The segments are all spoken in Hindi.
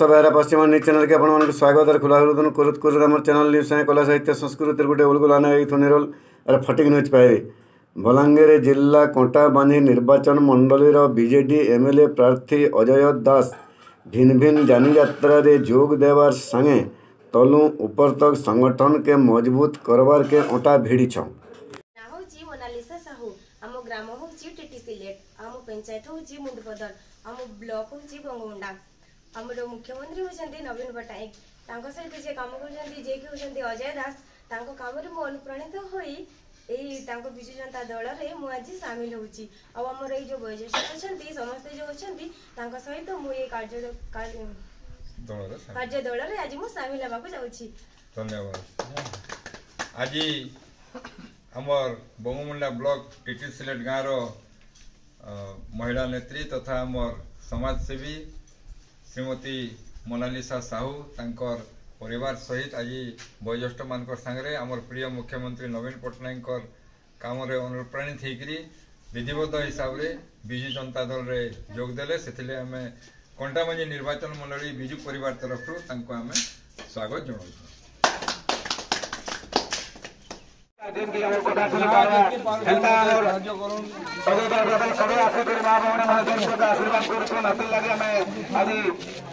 सभा पश्चिम न्यूज चैनल के आपको स्वागत और खुला हृदय करुत आम चैनल न्यूज सागे कला साहित्य संस्कृति गोटे उलगुलाना निरोल और फटिक न्यूज पाए बलांगीर जिला कंटाबांधी निर्वाचन मंडलीर बीजेडी एमएलए प्रार्थी अजय दास भिन्न भिन्न जानी यात्रा रे जोग देवार संगे तलु ऊपर तक संगठन के मजबूत करवार के अंटा भिड़ी छ। मोनालिसा साहू आम ग्राम हूँ टीटी सिलेट आम पंचायत हूँ मुंडपदर आम ब्लॉक हूँ बंगमुंडा आमर मुख्यमंत्री होती नवीन पट्टनायक सहित जे कम कर अजय दास कम मु अनुप्राणित हो विजु जनता दल में मुझे सामिल होमर जो वयोज्येष्ठ अच्छा समस्ते जो अच्छा सहित मुझे कार्य दल में आज मुझे सामिल होगा जाऊँगी। धन्यवाद। आज आमर बंगमुंडा ब्लॉक टीटी सिलेट गाँव महिला नेत्री तथा आमर समाजसेवी श्रीमती मोनालिसा साहू तांकर परिवार सहित आज वयोज्येष्ठ मान सांगे आमर प्रिय मुख्यमंत्री नवीन पट्टनायक काम अनुप्राणित होकर विधिवत हिसाब से विजु जनता दल में जोगदेले से आम कंटाबांधी निर्वाचन मंडली विजु परिवार तरफ आम स्वागत जनाऊँ।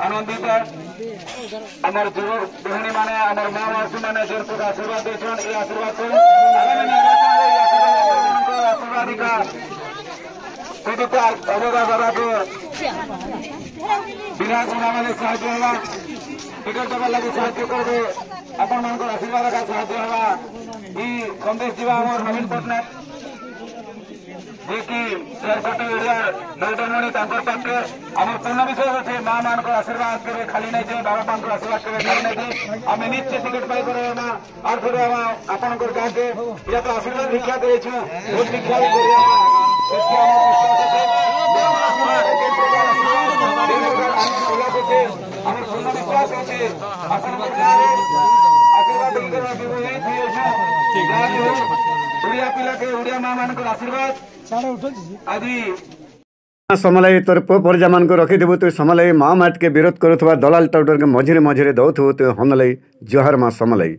आनंदित आमर युवक गृहिणी माने आमर माँ मासी माने जो आशीर्वाद देछन ए आशीर्वाद को आगामी निर्वाचन आशीर्वादिका पीड़ित अवधा बाबा को बिना गुणा माने साहाय्य होगा टिकट देवा लगी साहाय्य करबे आपण मान आशीर्वाद का साहाय्य होगा ई संदेश जीवा आमर नवीन पट्टनायक जे कि 1.5 कोटी ओडिया नौजवानी पाखे आम पूर्ण विषय अच्छे माँ मान आशीर्वाद के खाली नहीं थे बाबा मान आशीर्वाद के खाली नहीं थे आम निश्चय टिकट पाई आर थोड़े आपण गाँव के या तो आशीर्वाद भिक्षा करेछु भोट भिक्षा पूर्ण विश्वास अच्छे आशीर्वाद ओडिया पिला के ओडिया माँ मान आशीर्वाद समलाई तोर पो परजा मान को रखिदेबु तु समलाई माँ माट के विरोध करुवा दलाल टाउटर के मझिरे मझिरे दौथु तु हमलाई जोहार माँ समलाई।